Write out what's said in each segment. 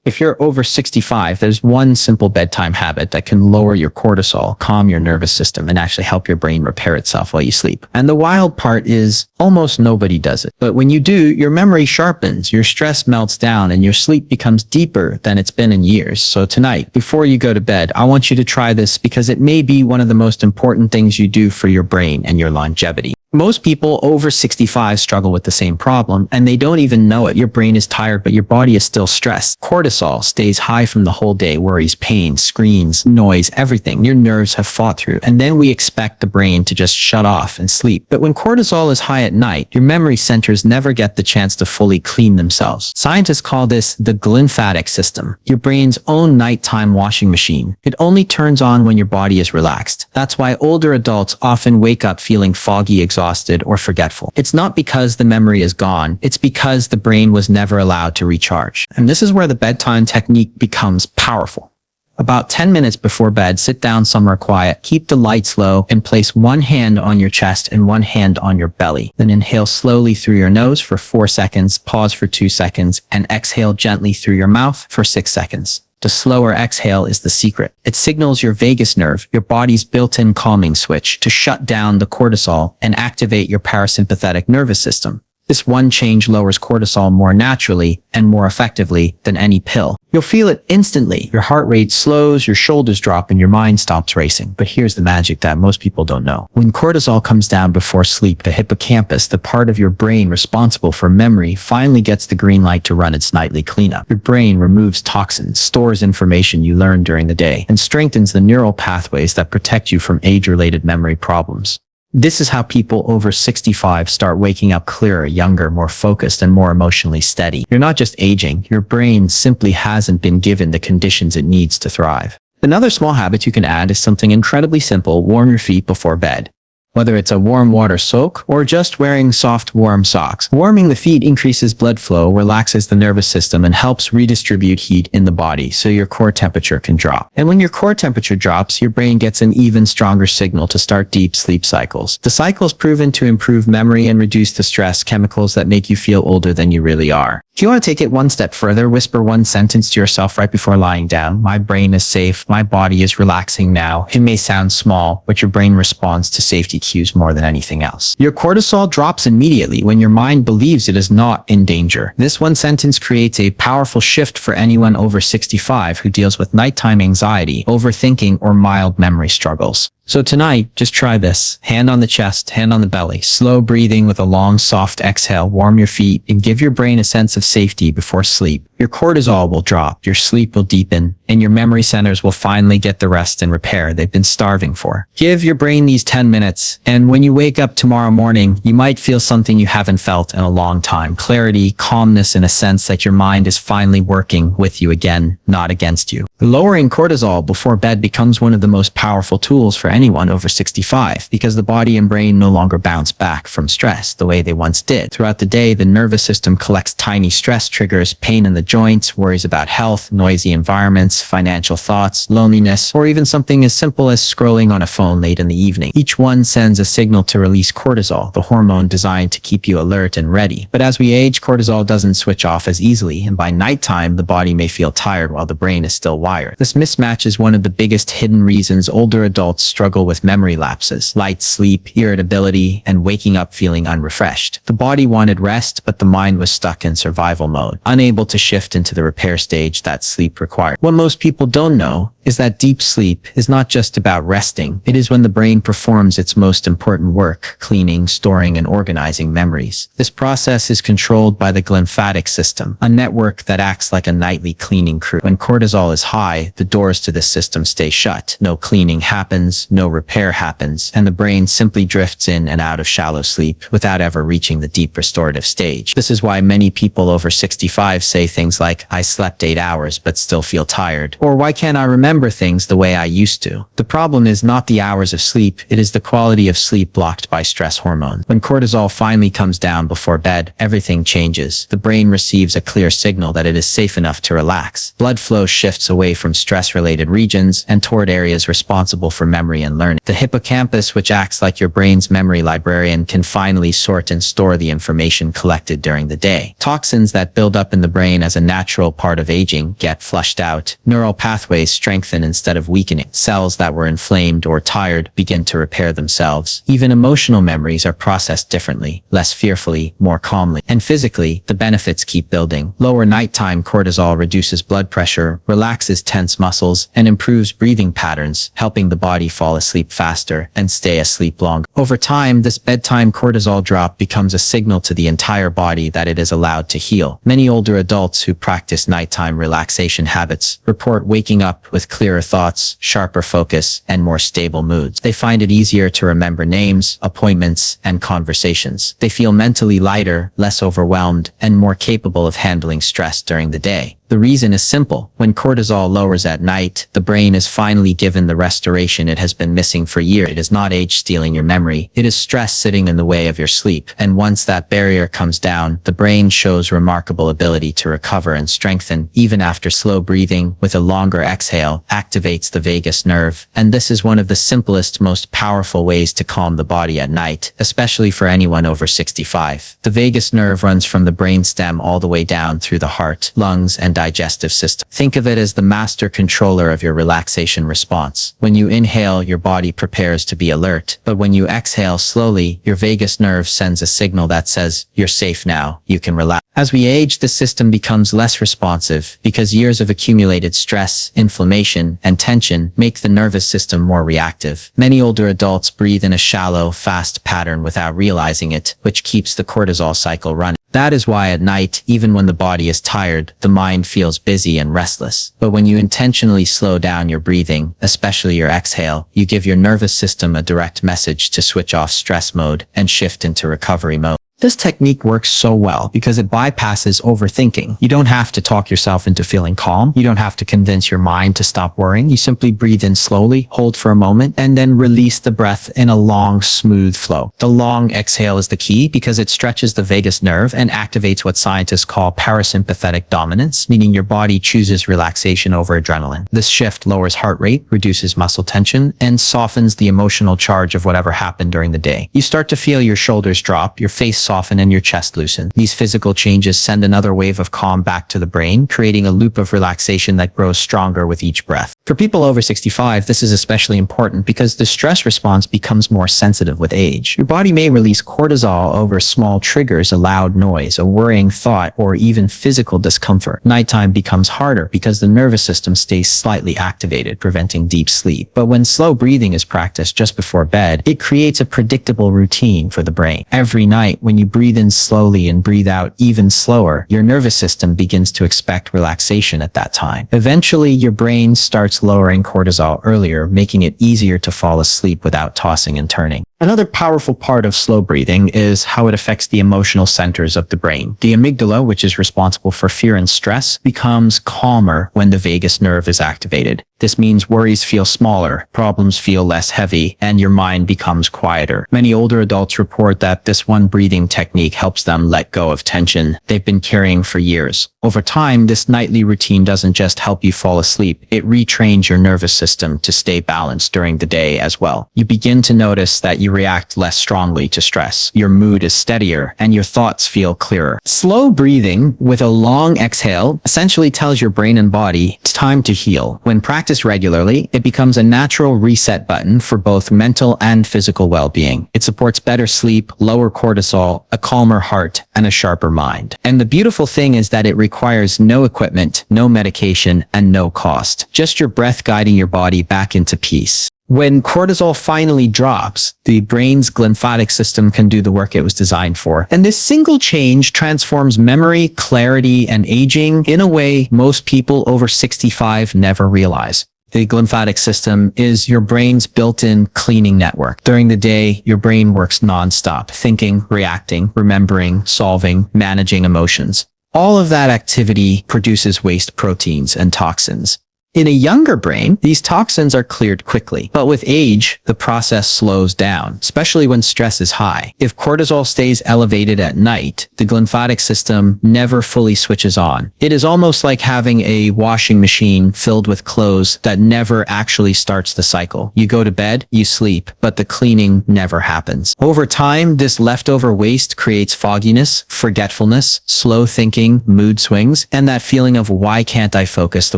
If you're over 65, there's one simple bedtime habit that can lower your cortisol, calm your nervous system, and actually help your brain repair itself while you sleep. And the wild part is almost nobody does it. But when you do, your memory sharpens, your stress melts down, and your sleep becomes deeper than it's been in years. So tonight, before you go to bed, I want you to try this because it may be one of the most important things you do for your brain and your longevity. Most people over 65 struggle with the same problem, and they don't even know it. Your brain is tired, but your body is still stressed. Cortisol stays high from the whole day, worries, pain, screens, noise, everything your nerves have fought through. And then we expect the brain to just shut off and sleep. But when cortisol is high at night, your memory centers never get the chance to fully clean themselves. Scientists call this the glymphatic system, your brain's own nighttime washing machine. It only turns on when your body is relaxed. That's why older adults often wake up feeling foggy, exhausted, or forgetful. It's not because the memory is gone, it's because the brain was never allowed to recharge. And this is where the bedtime technique becomes powerful. About 10 minutes before bed, sit down somewhere quiet, keep the lights low, and place one hand on your chest and one hand on your belly. Then inhale slowly through your nose for 4 seconds, pause for 2 seconds, and exhale gently through your mouth for 6 seconds. The slower exhale is the secret. It signals your vagus nerve, your body's built-in calming switch, to shut down the cortisol and activate your parasympathetic nervous system. This one change lowers cortisol more naturally and more effectively than any pill. You'll feel it instantly. Your heart rate slows, your shoulders drop, and your mind stops racing. But here's the magic that most people don't know. When cortisol comes down before sleep, the hippocampus, the part of your brain responsible for memory, finally gets the green light to run its nightly cleanup. Your brain removes toxins, stores information you learned during the day, and strengthens the neural pathways that protect you from age-related memory problems. This is how people over 65 start waking up clearer, younger, more focused, and more emotionally steady. You're not just aging, your brain simply hasn't been given the conditions it needs to thrive. Another small habit you can add is something incredibly simple: warm your feet before bed. Whether it's a warm water soak or just wearing soft, warm socks, warming the feet increases blood flow, relaxes the nervous system, and helps redistribute heat in the body so your core temperature can drop. And when your core temperature drops, your brain gets an even stronger signal to start deep sleep cycles. The cycle's proven to improve memory and reduce the stress chemicals that make you feel older than you really are. If you want to take it one step further, whisper one sentence to yourself right before lying down: my brain is safe, my body is relaxing now. It may sound small, but your brain responds to safety cues more than anything else. Your cortisol drops immediately when your mind believes it is not in danger. This one sentence creates a powerful shift for anyone over 65 who deals with nighttime anxiety, overthinking, or mild memory struggles. So tonight, just try this. Hand on the chest, hand on the belly, slow breathing with a long, soft exhale. Warm your feet and give your brain a sense of safety before sleep. Your cortisol will drop, your sleep will deepen, and your memory centers will finally get the rest and repair they've been starving for. Give your brain these 10 minutes, and when you wake up tomorrow morning, you might feel something you haven't felt in a long time. Clarity, calmness, and a sense that your mind is finally working with you again, not against you. Lowering cortisol before bed becomes one of the most powerful tools for anyone over 65 because the body and brain no longer bounce back from stress the way they once did. Throughout the day, the nervous system collects tiny stress triggers: pain in the joints, worries about health, noisy environments, financial thoughts, loneliness, or even something as simple as scrolling on a phone late in the evening. Each one sends a signal to release cortisol, the hormone designed to keep you alert and ready. But as we age, cortisol doesn't switch off as easily, and by nighttime, the body may feel tired while the brain is still wired. This mismatch is one of the biggest hidden reasons older adults struggle with memory lapses, light sleep, irritability, and waking up feeling unrefreshed. The body wanted rest, but the mind was stuck in survival mode, unable to shift into the repair stage that sleep required. What most people don't know is that deep sleep is not just about resting. It is when the brain performs its most important work: cleaning, storing, and organizing memories. This process is controlled by the glymphatic system, a network that acts like a nightly cleaning crew. When cortisol is high, the doors to this system stay shut. No cleaning happens, no repair happens, and the brain simply drifts in and out of shallow sleep without ever reaching the deep restorative stage. This is why many people over 65 say things like, "I slept 8 hours but still feel tired," or "Why can't I remember remember things the way I used to. The problem is not the hours of sleep, it is the quality of sleep blocked by stress hormones. When cortisol finally comes down before bed, everything changes. The brain receives a clear signal that it is safe enough to relax. Blood flow shifts away from stress-related regions and toward areas responsible for memory and learning. The hippocampus, which acts like your brain's memory librarian, can finally sort and store the information collected during the day. Toxins that build up in the brain as a natural part of aging get flushed out. Neural pathways strengthen instead of weakening. Cells that were inflamed or tired begin to repair themselves. Even emotional memories are processed differently, less fearfully, more calmly. And physically, the benefits keep building. Lower nighttime cortisol reduces blood pressure, relaxes tense muscles, and improves breathing patterns, helping the body fall asleep faster and stay asleep longer. Over time, this bedtime cortisol drop becomes a signal to the entire body that it is allowed to heal. Many older adults who practice nighttime relaxation habits report waking up with clearer thoughts, sharper focus, and more stable moods. They find it easier to remember names, appointments, and conversations. They feel mentally lighter, less overwhelmed, and more capable of handling stress during the day. The reason is simple. When cortisol lowers at night, the brain is finally given the restoration it has been missing for years. It is not age stealing your memory. It is stress sitting in the way of your sleep. And once that barrier comes down, the brain shows remarkable ability to recover and strengthen. Even after slow breathing with a longer exhale activates the vagus nerve. And this is one of the simplest, most powerful ways to calm the body at night, especially for anyone over 65. The vagus nerve runs from the brainstem all the way down through the heart, lungs, and digestive system. Think of it as the master controller of your relaxation response. When you inhale, your body prepares to be alert, but when you exhale slowly, your vagus nerve sends a signal that says, "You're safe now, you can relax." As we age, the system becomes less responsive because years of accumulated stress, inflammation, and tension make the nervous system more reactive. Many older adults breathe in a shallow, fast pattern without realizing it, which keeps the cortisol cycle running. That is why at night, even when the body is tired, the mind feels busy and restless. But when you intentionally slow down your breathing, especially your exhale, you give your nervous system a direct message to switch off stress mode and shift into recovery mode. This technique works so well because it bypasses overthinking. You don't have to talk yourself into feeling calm. You don't have to convince your mind to stop worrying. You simply breathe in slowly, hold for a moment, and then release the breath in a long, smooth flow. The long exhale is the key because it stretches the vagus nerve and activates what scientists call parasympathetic dominance, meaning your body chooses relaxation over adrenaline. This shift lowers heart rate, reduces muscle tension, and softens the emotional charge of whatever happened during the day. You start to feel your shoulders drop, your face soften, and your chest loosen. These physical changes send another wave of calm back to the brain, creating a loop of relaxation that grows stronger with each breath. For people over 65, this is especially important because the stress response becomes more sensitive with age. Your body may release cortisol over small triggers, a loud noise, a worrying thought, or even physical discomfort. Nighttime becomes harder because the nervous system stays slightly activated, preventing deep sleep. But when slow breathing is practiced just before bed, it creates a predictable routine for the brain. Every night, when you breathe in slowly and breathe out even slower, your nervous system begins to expect relaxation at that time. Eventually, your brain starts lowering cortisol earlier, making it easier to fall asleep without tossing and turning. Another powerful part of slow breathing is how it affects the emotional centers of the brain. The amygdala, which is responsible for fear and stress, becomes calmer when the vagus nerve is activated. This means worries feel smaller, problems feel less heavy, and your mind becomes quieter. Many older adults report that this one breathing technique helps them let go of tension they've been carrying for years. Over time, this nightly routine doesn't just help you fall asleep, it retrains your nervous system to stay balanced during the day as well. You begin to notice that you react less strongly to stress, your mood is steadier, and your thoughts feel clearer. Slow breathing with a long exhale essentially tells your brain and body it's time to heal. When practiced regularly, it becomes a natural reset button for both mental and physical well-being. It supports better sleep, lower cortisol, a calmer heart, and a sharper mind. And the beautiful thing is that it requires no equipment, no medication, and no cost. Just your breath guiding your body back into peace. When cortisol finally drops, the brain's glymphatic system can do the work it was designed for. And this single change transforms memory, clarity, and aging in a way most people over 65 never realize. The glymphatic system is your brain's built-in cleaning network. During the day, your brain works nonstop, thinking, reacting, remembering, solving, managing emotions. All of that activity produces waste proteins and toxins. In a younger brain, these toxins are cleared quickly, but with age, the process slows down, especially when stress is high. If cortisol stays elevated at night, the glymphatic system never fully switches on. It is almost like having a washing machine filled with clothes that never actually starts the cycle. You go to bed, you sleep, but the cleaning never happens. Over time, this leftover waste creates fogginess, forgetfulness, slow thinking, mood swings, and that feeling of why can't I focus the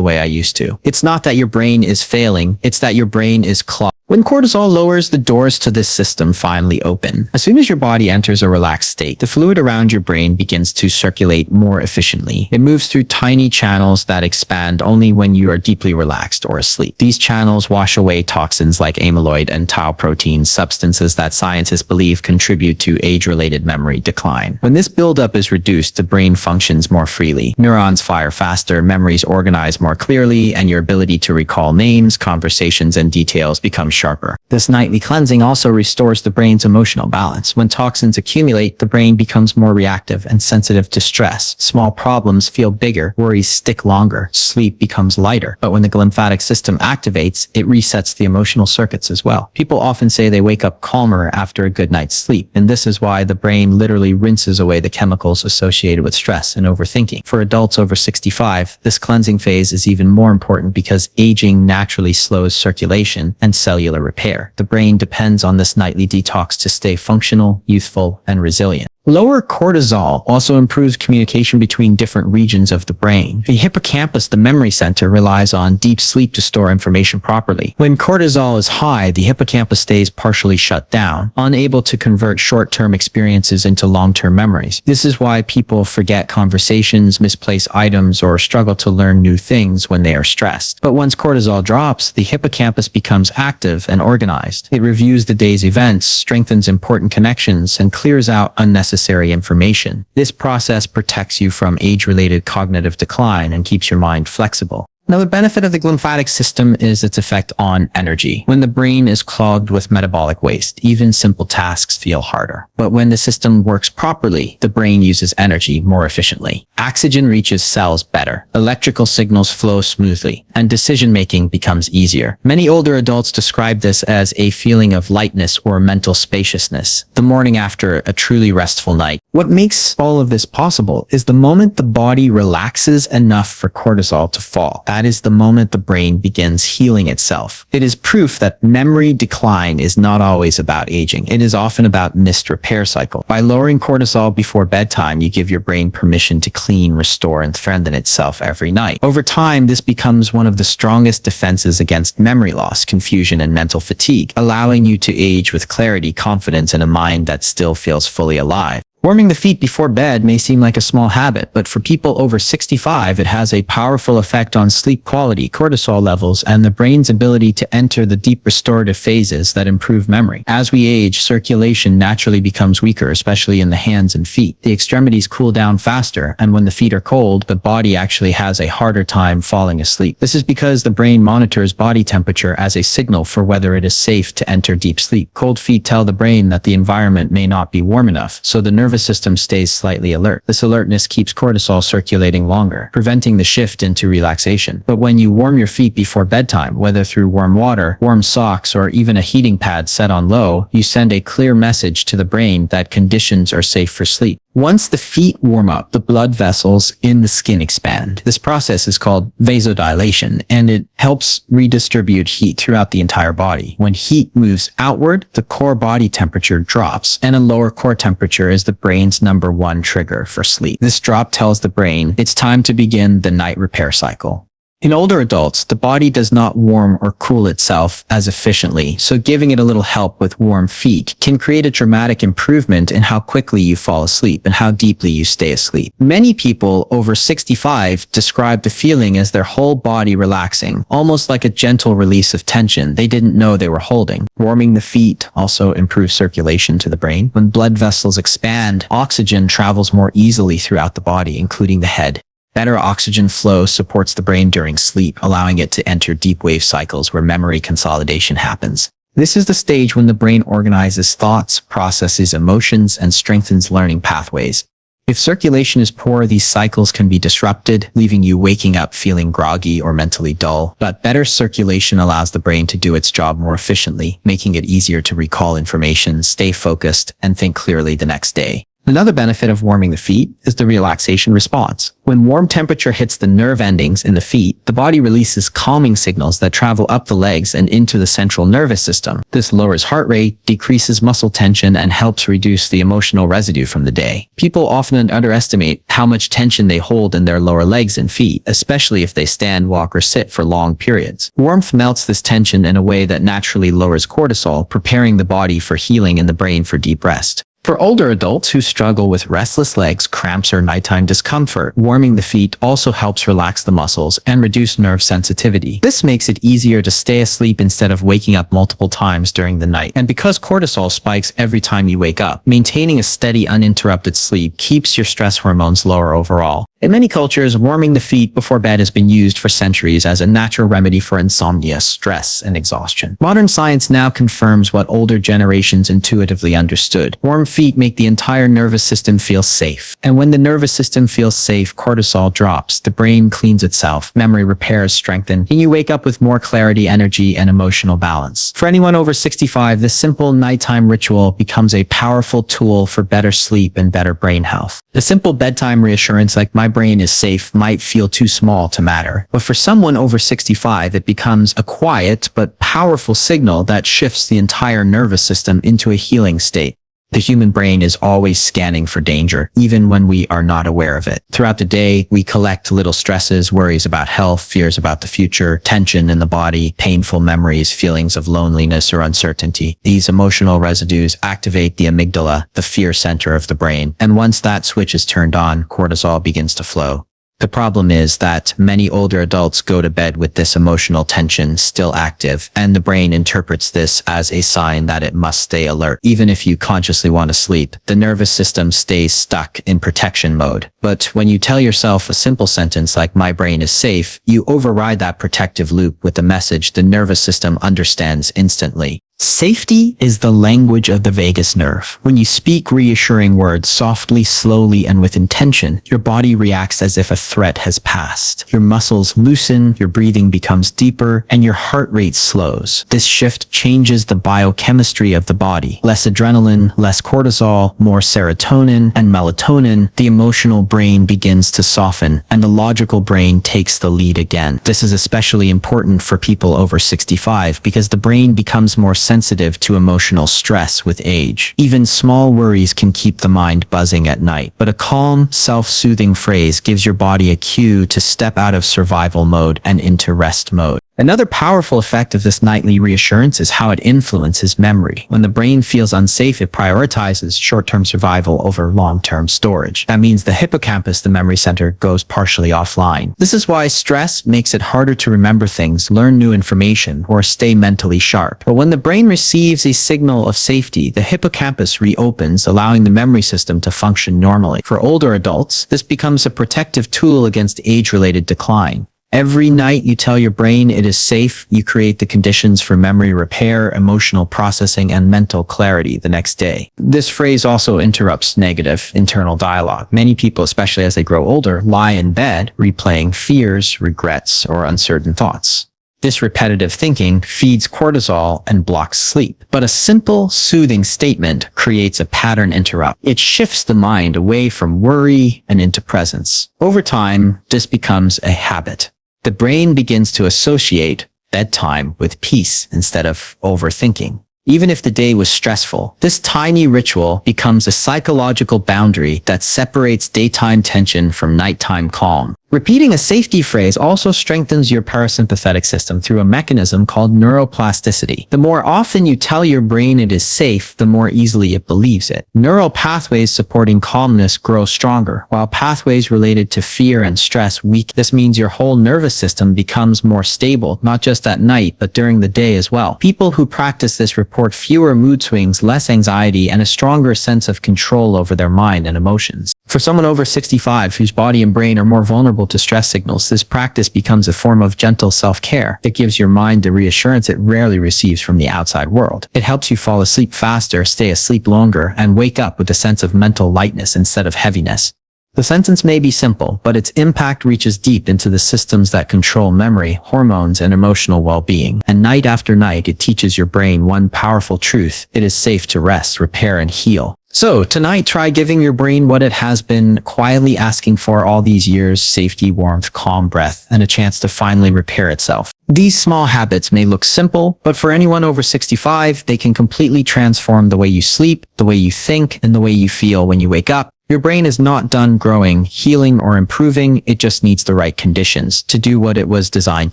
way I used to? It's not that your brain is failing, it's that your brain is clogged. When cortisol lowers, the doors to this system finally open. As soon as your body enters a relaxed state, the fluid around your brain begins to circulate more efficiently. It moves through tiny channels that expand only when you are deeply relaxed or asleep. These channels wash away toxins like amyloid and tau proteins, substances that scientists believe contribute to age-related memory decline. When this buildup is reduced, the brain functions more freely. Neurons fire faster, memories organize more clearly, and your ability to recall names, conversations, and details becomes sharper. This nightly cleansing also restores the brain's emotional balance. When toxins accumulate, the brain becomes more reactive and sensitive to stress. Small problems feel bigger, worries stick longer, sleep becomes lighter. But when the glymphatic system activates, it resets the emotional circuits as well. People often say they wake up calmer after a good night's sleep, and this is why the brain literally rinses away the chemicals associated with stress and overthinking. For adults over 65, this cleansing phase is even more important because aging naturally slows circulation and cellular repair. The brain depends on this nightly detox to stay functional, youthful, and resilient. Lower cortisol also improves communication between different regions of the brain. The hippocampus, the memory center, relies on deep sleep to store information properly. When cortisol is high, the hippocampus stays partially shut down, unable to convert short-term experiences into long-term memories. This is why people forget conversations, misplace items, or struggle to learn new things when they are stressed. But once cortisol drops, the hippocampus becomes active and organized. It reviews the day's events, strengthens important connections, and clears out unnecessary information. This process protects you from age-related cognitive decline and keeps your mind flexible. Another benefit of the glymphatic system is its effect on energy. When the brain is clogged with metabolic waste, even simple tasks feel harder. But when the system works properly, the brain uses energy more efficiently. Oxygen reaches cells better, electrical signals flow smoothly, and decision-making becomes easier. Many older adults describe this as a feeling of lightness or mental spaciousness the morning after a truly restful night. What makes all of this possible is the moment the body relaxes enough for cortisol to fall. That is the moment the brain begins healing itself. It is proof that memory decline is not always about aging. It is often about missed repair cycle. By lowering cortisol before bedtime, you give your brain permission to clean, restore, and strengthen itself every night. Over time, this becomes one of the strongest defenses against memory loss, confusion, and mental fatigue, allowing you to age with clarity, confidence, and a mind that still feels fully alive. Warming the feet before bed may seem like a small habit, but for people over 65, it has a powerful effect on sleep quality, cortisol levels, and the brain's ability to enter the deep restorative phases that improve memory. As we age, circulation naturally becomes weaker, especially in the hands and feet. The extremities cool down faster, and when the feet are cold, the body actually has a harder time falling asleep. This is because the brain monitors body temperature as a signal for whether it is safe to enter deep sleep. Cold feet tell the brain that the environment may not be warm enough, so the nervous system stays slightly alert. This alertness keeps cortisol circulating longer, preventing the shift into relaxation. But when you warm your feet before bedtime, whether through warm water, warm socks, or even a heating pad set on low, you send a clear message to the brain that conditions are safe for sleep. Once the feet warm up, the blood vessels in the skin expand. This process is called vasodilation, and it helps redistribute heat throughout the entire body. When heat moves outward, the core body temperature drops, and a lower core temperature is the brain's #1 trigger for sleep. This drop tells the brain it's time to begin the night repair cycle. In older adults, the body does not warm or cool itself as efficiently, so giving it a little help with warm feet can create a dramatic improvement in how quickly you fall asleep and how deeply you stay asleep. Many people over 65 describe the feeling as their whole body relaxing, almost like a gentle release of tension they didn't know they were holding. Warming the feet also improves circulation to the brain. When blood vessels expand, oxygen travels more easily throughout the body, including the head. Better oxygen flow supports the brain during sleep, allowing it to enter deep wave cycles where memory consolidation happens. This is the stage when the brain organizes thoughts, processes emotions, and strengthens learning pathways. If circulation is poor, these cycles can be disrupted, leaving you waking up feeling groggy or mentally dull. But better circulation allows the brain to do its job more efficiently, making it easier to recall information, stay focused, and think clearly the next day. Another benefit of warming the feet is the relaxation response. When warm temperature hits the nerve endings in the feet, the body releases calming signals that travel up the legs and into the central nervous system. This lowers heart rate, decreases muscle tension, and helps reduce the emotional residue from the day. People often underestimate how much tension they hold in their lower legs and feet, especially if they stand, walk, or sit for long periods. Warmth melts this tension in a way that naturally lowers cortisol, preparing the body for healing and the brain for deep rest. For older adults who struggle with restless legs, cramps, or nighttime discomfort, warming the feet also helps relax the muscles and reduce nerve sensitivity. This makes it easier to stay asleep instead of waking up multiple times during the night. And because cortisol spikes every time you wake up, maintaining a steady, uninterrupted sleep keeps your stress hormones lower overall. In many cultures, warming the feet before bed has been used for centuries as a natural remedy for insomnia, stress, and exhaustion. Modern science now confirms what older generations intuitively understood. Warm feet make the entire nervous system feel safe. And when the nervous system feels safe, cortisol drops, the brain cleans itself, memory repairs strengthen, and you wake up with more clarity, energy, and emotional balance. For anyone over 65, this simple nighttime ritual becomes a powerful tool for better sleep and better brain health. The simple bedtime reassurance like "my brain is safe" might feel too small to matter, but for someone over 65, it becomes a quiet but powerful signal that shifts the entire nervous system into a healing state. The human brain is always scanning for danger, even when we are not aware of it. Throughout the day, we collect little stresses, worries about health, fears about the future, tension in the body, painful memories, feelings of loneliness or uncertainty. These emotional residues activate the amygdala, the fear center of the brain, and once that switch is turned on, cortisol begins to flow. The problem is that many older adults go to bed with this emotional tension still active, and the brain interprets this as a sign that it must stay alert. Even if you consciously want to sleep, the nervous system stays stuck in protection mode. But when you tell yourself a simple sentence like "my brain is safe," you override that protective loop with a message the nervous system understands instantly. Safety is the language of the vagus nerve. When you speak reassuring words softly, slowly, and with intention, your body reacts as if a threat has passed. Your muscles loosen, your breathing becomes deeper, and your heart rate slows. This shift changes the biochemistry of the body. Less adrenaline, less cortisol, more serotonin and melatonin. The emotional brain begins to soften, and the logical brain takes the lead again. This is especially important for people over 65 because the brain becomes more sensitive to emotional stress with age. Even small worries can keep the mind buzzing at night, but a calm, self-soothing phrase gives your body a cue to step out of survival mode and into rest mode. Another powerful effect of this nightly reassurance is how it influences memory. When the brain feels unsafe, it prioritizes short-term survival over long-term storage. That means the hippocampus, the memory center, goes partially offline. This is why stress makes it harder to remember things, learn new information, or stay mentally sharp. But when the brain receives a signal of safety, the hippocampus reopens, allowing the memory system to function normally. For older adults, this becomes a protective tool against age-related decline. Every night you tell your brain it is safe, you create the conditions for memory repair, emotional processing, and mental clarity the next day. This phrase also interrupts negative internal dialogue. Many people, especially as they grow older, lie in bed replaying fears, regrets, or uncertain thoughts. This repetitive thinking feeds cortisol and blocks sleep. But a simple, soothing statement creates a pattern interrupt. It shifts the mind away from worry and into presence. Over time, this becomes a habit. The brain begins to associate bedtime with peace instead of overthinking. Even if the day was stressful, this tiny ritual becomes a psychological boundary that separates daytime tension from nighttime calm. Repeating a safety phrase also strengthens your parasympathetic system through a mechanism called neuroplasticity. The more often you tell your brain it is safe, the more easily it believes it. Neural pathways supporting calmness grow stronger, while pathways related to fear and stress weaken. This means your whole nervous system becomes more stable, not just at night, but during the day as well. People who practice this report fewer mood swings, less anxiety, and a stronger sense of control over their mind and emotions. For someone over 65 whose body and brain are more vulnerable to stress signals, this practice becomes a form of gentle self-care that gives your mind the reassurance it rarely receives from the outside world. It helps you fall asleep faster, stay asleep longer, and wake up with a sense of mental lightness instead of heaviness. The sentence may be simple, but its impact reaches deep into the systems that control memory, hormones, and emotional well-being. And night after night, it teaches your brain one powerful truth: it is safe to rest, repair, and heal. So tonight, try giving your brain what it has been quietly asking for all these years: safety, warmth, calm breath, and a chance to finally repair itself. These small habits may look simple, but for anyone over 65, they can completely transform the way you sleep, the way you think, and the way you feel when you wake up. Your brain is not done growing, healing, or improving. It just needs the right conditions to do what it was designed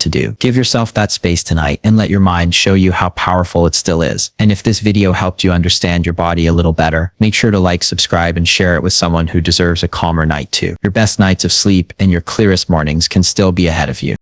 to do. Give yourself that space tonight and let your mind show you how powerful it still is. And if this video helped you understand your body a little better, make sure to like, subscribe, and share it with someone who deserves a calmer night too. Your best nights of sleep and your clearest mornings can still be ahead of you.